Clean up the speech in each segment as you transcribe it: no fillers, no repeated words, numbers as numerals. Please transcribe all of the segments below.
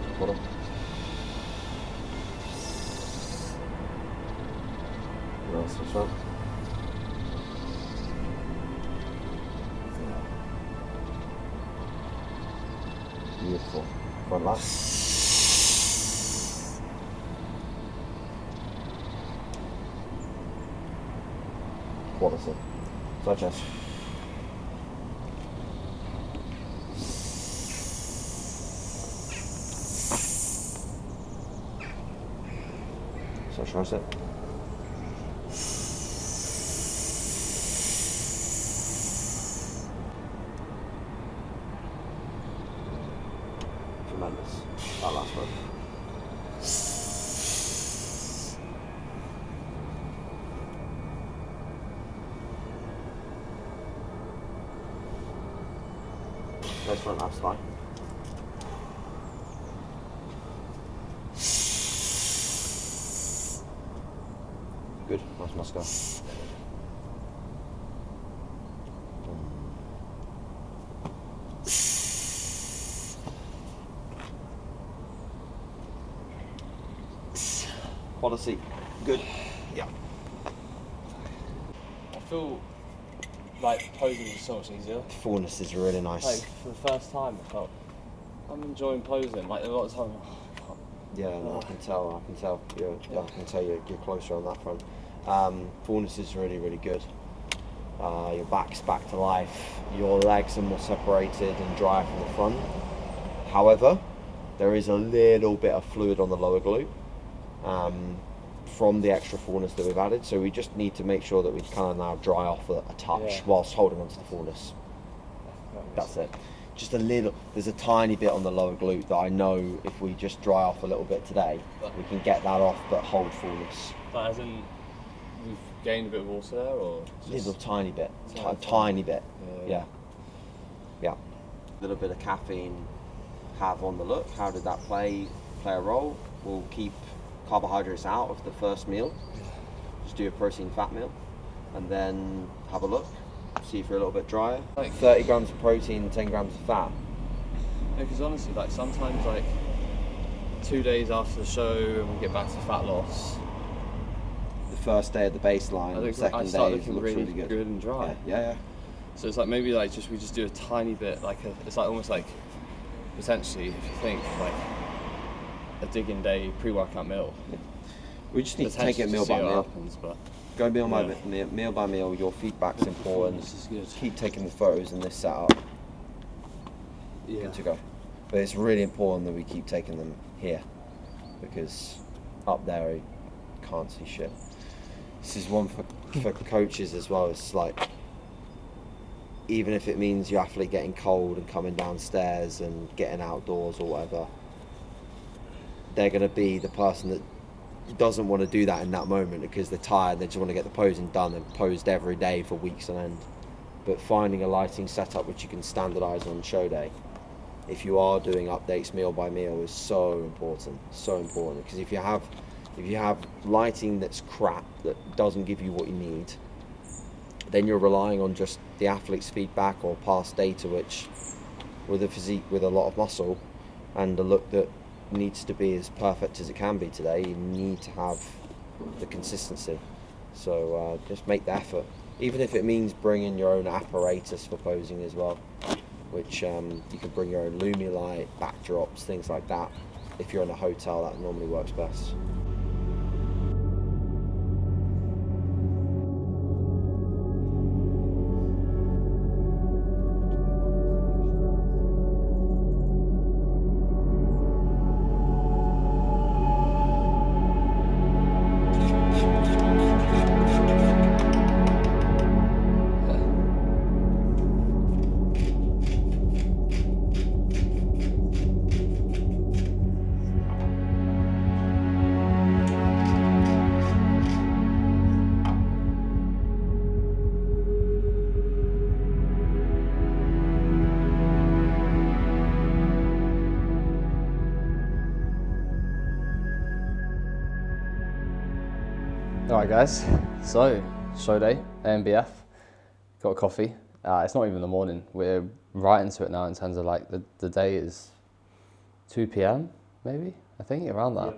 Good, hold on. Nice, this one. Beautiful. One last. Quality. Such as. Such as it. Tremendous. That last one. Nice front abs fine. Good, nice muscle. Quality, good. Yeah. I feel like posing is so much easier. Fullness is really nice. Like for the first time, I felt I'm enjoying posing. Like a lot of time. Yeah, no, I can tell. You're closer on that front. Fullness is really, really good. Your back's back to life. Your legs are more separated and dry from the front. However, there is a little bit of fluid on the lower glute from the extra fullness that we've added. So we just need to make sure that we kind of now dry off a touch whilst holding onto the fullness. That's it. Just a little, there's a tiny bit on the lower glute that I know if we just dry off a little bit today, we can get that off but hold fullness. But as in, we've gained a bit of water there, or just Little tiny bit, tiny bit, yeah. A little bit of caffeine have on the look. How did that play a role? We'll keep carbohydrates out of the first meal. Just do a protein fat meal and then have a look. See if you're a little bit drier. Like 30 grams of protein, 10 grams of fat. Because honestly, like sometimes, like 2 days after the show, and we get back to fat loss. The first day of the baseline, the second day looks really good. And dry. Yeah. So it's like maybe like we just do a tiny bit, like it's like almost like potentially, if you think like a digging day pre-workout meal. Yeah. We just need to take it meal by meal. Go meal by meal. Your feedback's important. This is good. Keep taking the photos in this setup. Good to go. But it's really important that we keep taking them here, because up there you can't see shit. This is one for coaches as well. It's like, even if it means your athlete getting cold and coming downstairs and getting outdoors or whatever, they're going to be the person that doesn't want to do that in that moment because they're tired. They just want to get the posing done and posed every day for weeks on end. But finding a lighting setup which you can standardize on show day, if you are doing updates meal by meal, is so important. Because if you have lighting that's crap, that doesn't give you what you need, then you're relying on just the athlete's feedback or past data, which with a physique with a lot of muscle and a look that needs to be as perfect as it can be today, you need to have the consistency. So just make the effort, even if it means bringing your own apparatus for posing as well, which you can bring your own Lumilight, backdrops, things like that. If you're in a hotel, that normally works best. Alright guys, so show day, ANBF, got a coffee. It's not even the morning, we're right into it now in terms of like the day is 2 PM maybe, I think, around that.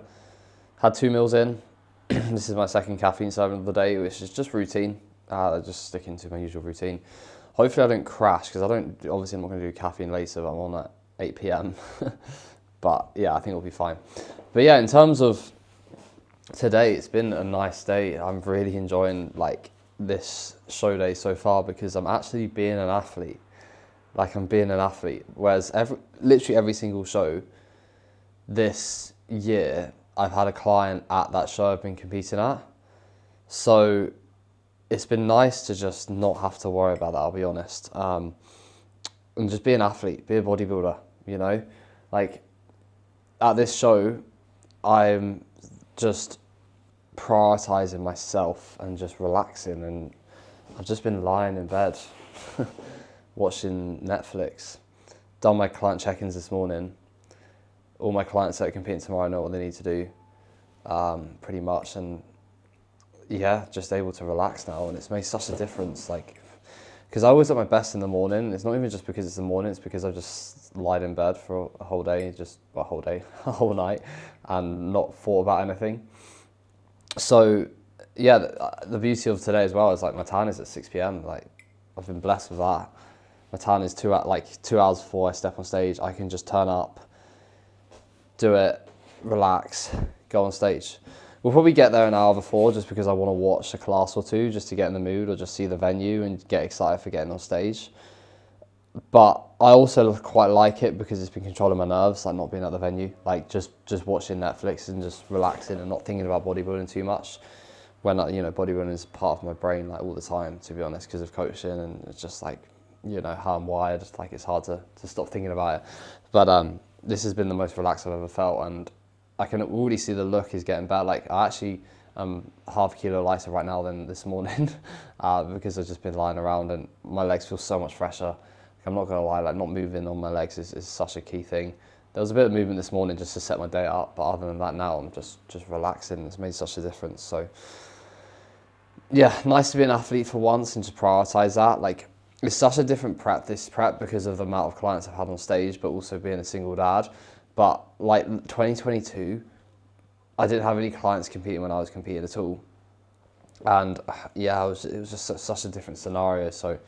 Had 2 meals in. This is my second caffeine serving of the day, which is just routine. Just sticking to my usual routine. Hopefully I don't crash, because obviously I'm not going to do caffeine later, but I'm on at 8 p.m. But yeah, I think it'll be fine. But yeah, in terms of today, it's been a nice day. I'm really enjoying like this show day so far, because I'm actually being an athlete. Like, I'm being an athlete. Whereas literally every single show this year, I've had a client at that show I've been competing at. So it's been nice to just not have to worry about that, I'll be honest. And just be an athlete, be a bodybuilder, you know? Like, at this show, I'm just prioritizing myself and just relaxing, and I've just been lying in bed watching Netflix. Done my client check-ins this morning. All my clients that are competing tomorrow know what they need to do, pretty much, and yeah, just able to relax now, and it's made such a difference. Like, because I always at my best in the morning. It's not even just because it's the morning, it's because I've just lied in bed for a whole day, a whole night, and not thought about anything. So yeah, the beauty of today as well is like my tan is at 6 p.m. Like, I've been blessed with that. My tan is 2 hours before I step on stage. I can just turn up, do it, relax, go on stage. We'll probably get there an hour before, just because I want to watch a class or two just to get in the mood, or just see the venue and get excited for getting on stage. But I also quite like it because it's been controlling my nerves, like not being at the venue, like just watching Netflix and just relaxing and not thinking about bodybuilding too much. When, you know, bodybuilding is part of my brain like all the time, to be honest, because of coaching, and it's just like, you know, how I'm wired. Like, it's hard to stop thinking about it. But this has been the most relaxed I've ever felt, and I can already see the look is getting better. Like, I actually am half a kilo lighter right now than this morning because I've just been lying around, and my legs feel so much fresher. Like, I'm not gonna lie, like, not moving on my legs is such a key thing. There was a bit of movement this morning just to set my day up, but other than that, now I'm just relaxing. It's made such a difference. So yeah, nice to be an athlete for once and just prioritize that. Like, it's such a different this prep because of the amount of clients I've had on stage, but also being a single dad. But like 2022, I didn't have any clients competing when I was competing at all. And yeah, it was just such a different scenario. So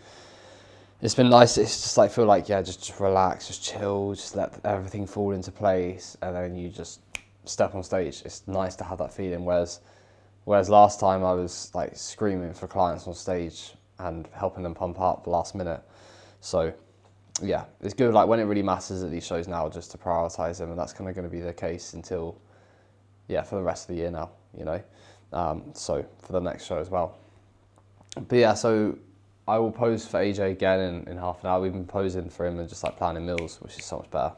it's been nice. It's just like, feel like, yeah, just relax, just chill, just let everything fall into place, and then you just step on stage. It's nice to have that feeling. Whereas last time I was like screaming for clients on stage and helping them pump up last minute. So yeah, it's good, like, when it really matters at these shows now, just to prioritize them, and that's kind of going to be the case until, yeah, for the rest of the year now, you know. So for the next show as well. But yeah, so I will pose for AJ again in half an hour. We've been posing for him and just like planning meals, which is so much better.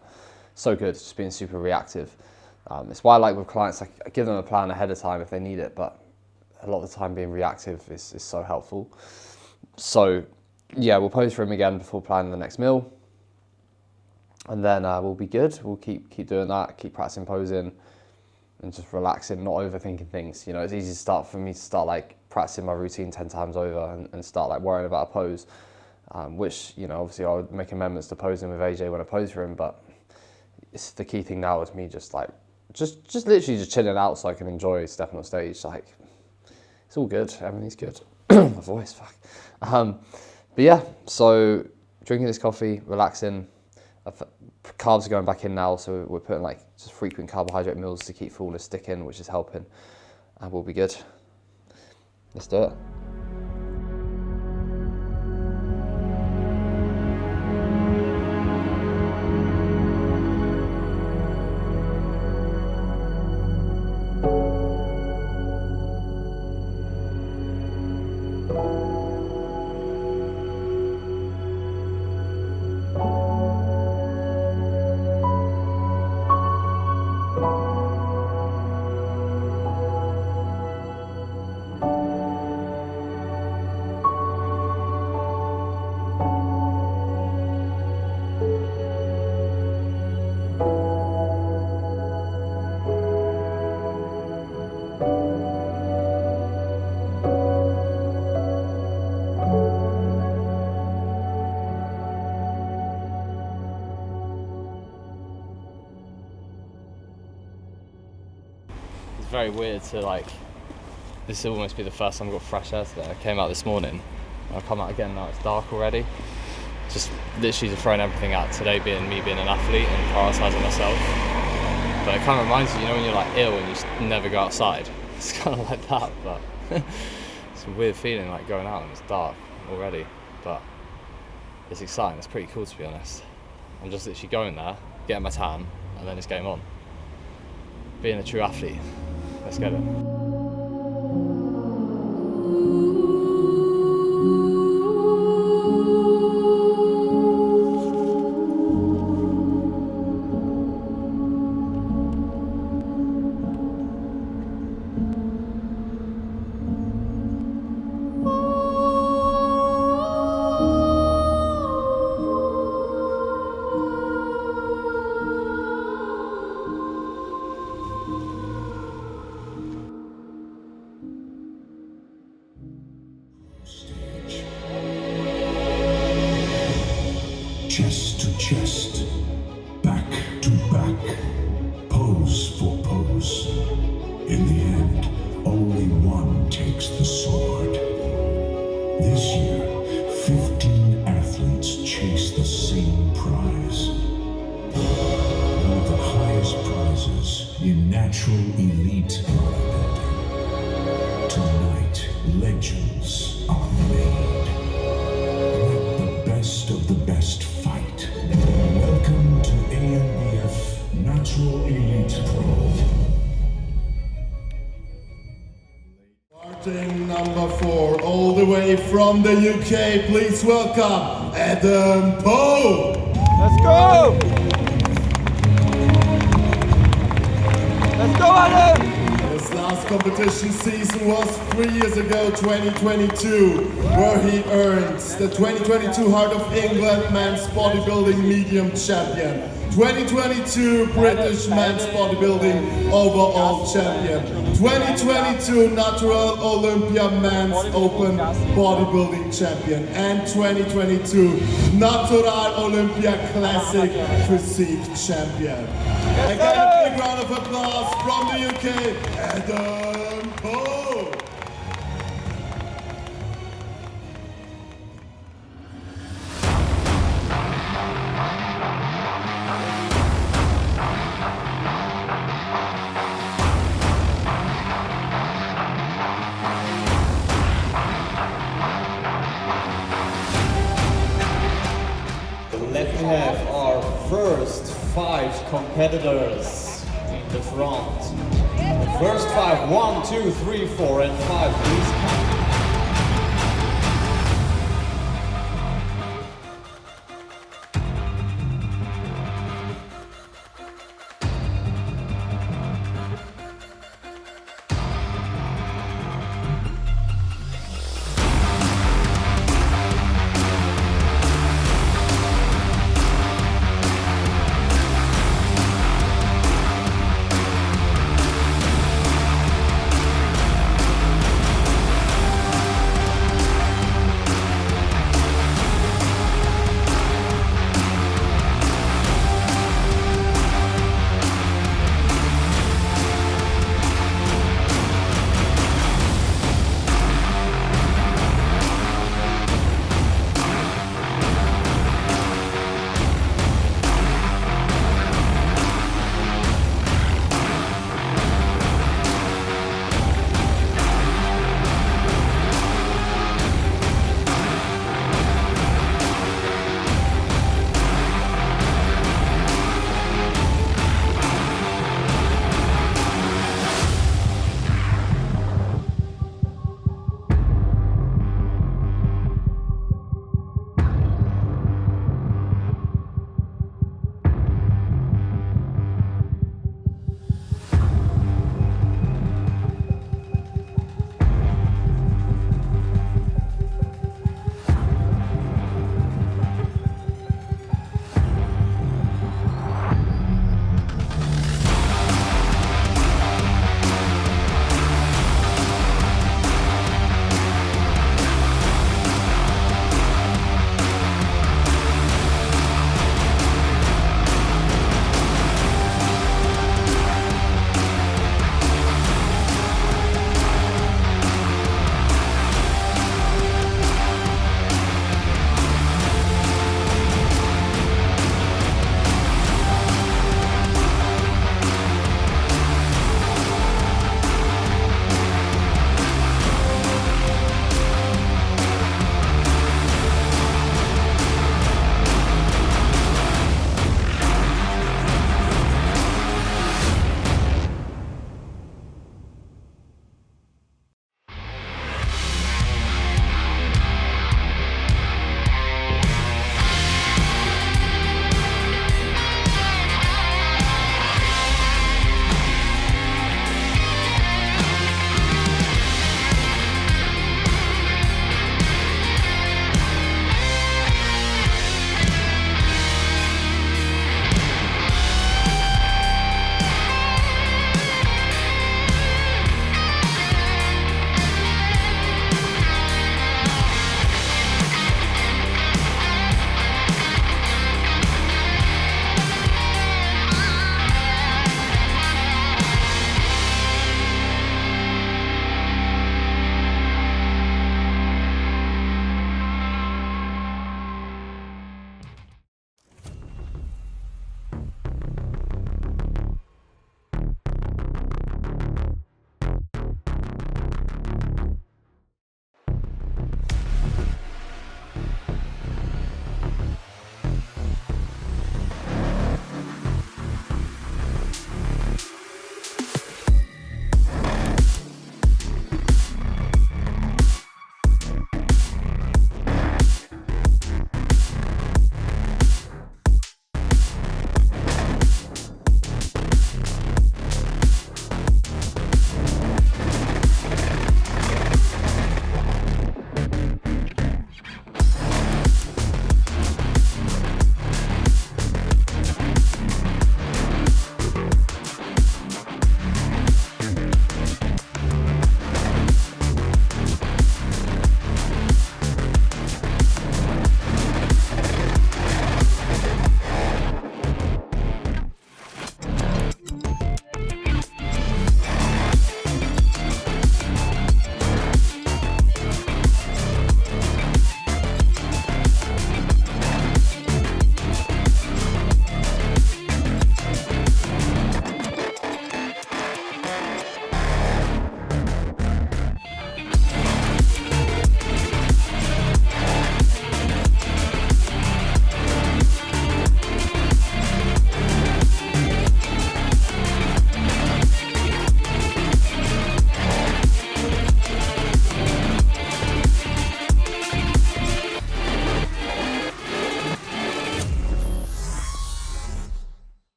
So good, just being super reactive. It's why I like with clients, I give them a plan ahead of time if they need it, but a lot of the time being reactive is so helpful. So yeah, we'll pose for him again before planning the next meal, and then we'll be good. We'll keep doing that, keep practicing posing, and just relaxing, not overthinking things. You know, it's easy for me to start like practicing my routine 10 times over and start like worrying about a pose, which, you know, obviously I would make amendments to posing with AJ when I pose for him, but it's the key thing now is me just literally just chilling out so I can enjoy stepping on stage. Like, it's all good. Everything's good. My voice, fuck. But yeah, so drinking this coffee, relaxing. Carbs are going back in now, so we're putting like just frequent carbohydrate meals to keep fullness sticking, which is helping, and we'll be good. Let's do it. very weird to like, this will almost be the first time I got fresh air today. I came out this morning, and I'll come out again now, it's dark already. Just literally just throwing everything out, today being me being an athlete and prioritising myself. But it kind of reminds you, when you're like ill and you just never go outside. It's kind of like that, but it's a weird feeling like going out and it's dark already. But it's exciting, it's pretty cool to be honest. I'm just literally going there, getting my tan, and then it's game on. Being a true athlete, let's get it. Chest to chest, back to back, pose for pose. In the end, only one takes the sword. This year, 15 athletes chase the same prize. One of the highest prizes in natural elite bodybuilding. Tonight, legends are made. Let the best of the best fight. Welcome to ANBF Natural Elite Pro. Starting number 4, all the way from the UK, please welcome Adam Poe. Let's go! Let's go, Adam! His last competition season was 3 years ago, 2022, where he earned the 2022 Heart of England Men's Bodybuilding Medium Champion, 2022 British Men's Bodybuilding Overall Champion, 2022 Natural Olympia Men's Open Bodybuilding Champion, and 2022 Natural Olympia Classic Physique Champion. Again, a big round of applause from the UK, Adam Poe. Let me have our first 5 competitors in the front. The first 5, 1, 2, 3, 4, and 5, please.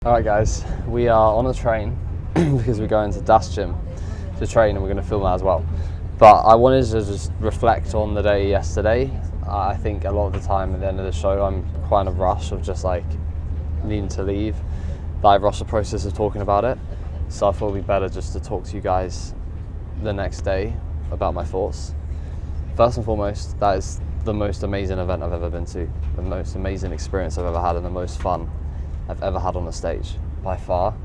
Alright guys, we are on a train because we're going to Das Gym to train, and we're going to film that as well. But I wanted to just reflect on the day yesterday. I think a lot of the time at the end of the show I'm quite in a rush of just like needing to leave, but I rushed the process of talking about it. So I thought it would be better just to talk to you guys the next day about my thoughts. First and foremost, that is the most amazing event I've ever been to, the most amazing experience I've ever had, and the most fun I've ever had on the stage, by far.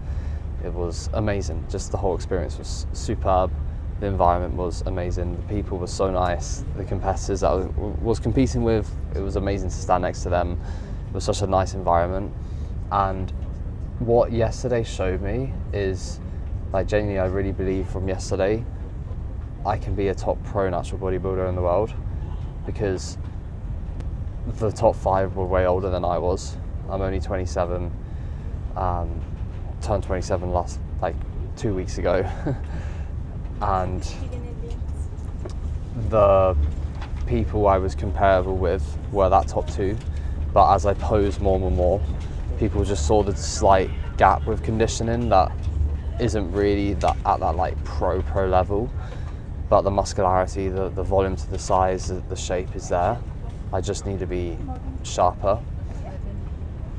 It was amazing. Just the whole experience was superb. The environment was amazing. The people were so nice. The competitors that I was competing with, it was amazing to stand next to them. It was such a nice environment. And what yesterday showed me is, like, genuinely, I really believe from yesterday I can be a top pro natural bodybuilder in the world, because the top 5 were way older than I was. I'm only 27, turned 27 last, like, 2 weeks ago. And the people I was comparable with were that top 2, but as I posed more and more, people just saw the slight gap with conditioning that isn't really that at that like pro level, but the muscularity, the volume to the size, the shape is there. I just need to be sharper,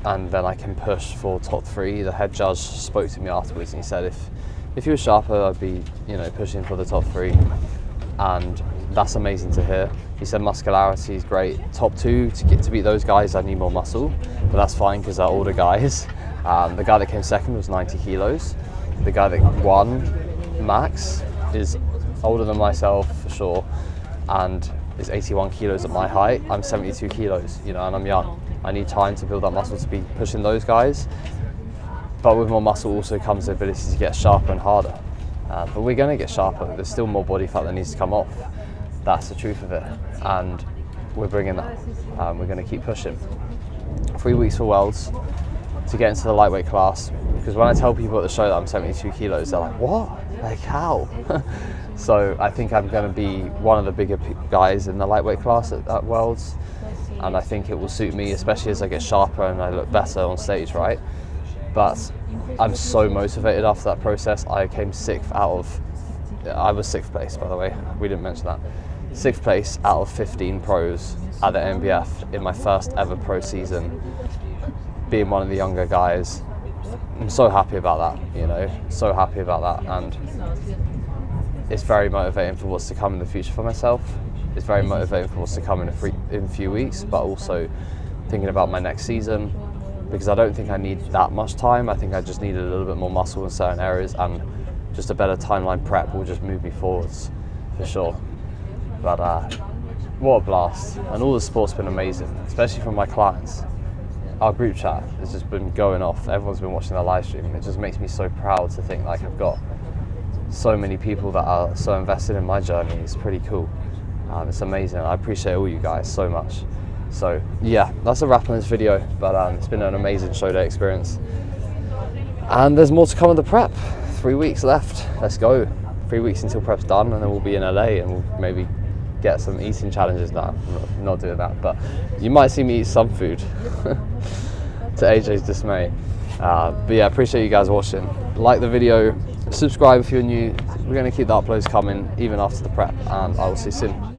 and then I can push for top 3. The head judge spoke to me afterwards and he said if you were sharper, I'd be, you know, pushing for the top 3, and that's amazing to hear. He said muscularity is great. Top 2, to beat those guys, I need more muscle, but that's fine because they're older guys. The guy that came second was 90 kilos. The guy that won, Max, is older than myself for sure, and is 81 kilos at my height. I'm 72 kilos, you know, and I'm young. I need time to build that muscle to be pushing those guys. But with more muscle also comes the ability to get sharper and harder. But we're going to get sharper. There's still more body fat that needs to come off. That's the truth of it. And we're bringing that. We're going to keep pushing. 3 weeks for Worlds to get into the lightweight class. Because when I tell people at the show that I'm 72 kilos, they're like, what? Like, how? So I think I'm going to be one of the bigger guys in the lightweight class at Worlds. And I think it will suit me, especially as I get sharper and I look better on stage, right? But I'm so motivated after that process. I came 6th out of, I was 6th place, by the way, we didn't mention that. 6th place out of 15 pros at the ANBF in my first ever pro season, being one of the younger guys. I'm so happy about that, you know, so happy about that. And it's very motivating for what's to come in the future for myself. It's very motivating for what's to come in a few weeks, but also thinking about my next season, because I don't think I need that much time. I think I just needed a little bit more muscle in certain areas, and just a better timeline prep will just move me forwards for sure. But what a blast, and all the support's been amazing, especially from my clients. Our group chat has just been going off. Everyone's been watching the live stream. It just makes me so proud to think like I've got so many people that are so invested in my journey. It's pretty cool. It's amazing. I appreciate all you guys so much. So yeah, that's a wrap on this video, but it's been an amazing show day experience. And there's more to come in the prep. 3 weeks left, let's go. 3 weeks until prep's done, and then we'll be in LA and we'll maybe get some eating challenges. No, I'm not doing that, but you might see me eat some food to AJ's dismay. But yeah, appreciate you guys watching. Like the video, subscribe if you're new. We're gonna keep the uploads coming even after the prep, and I will see you soon.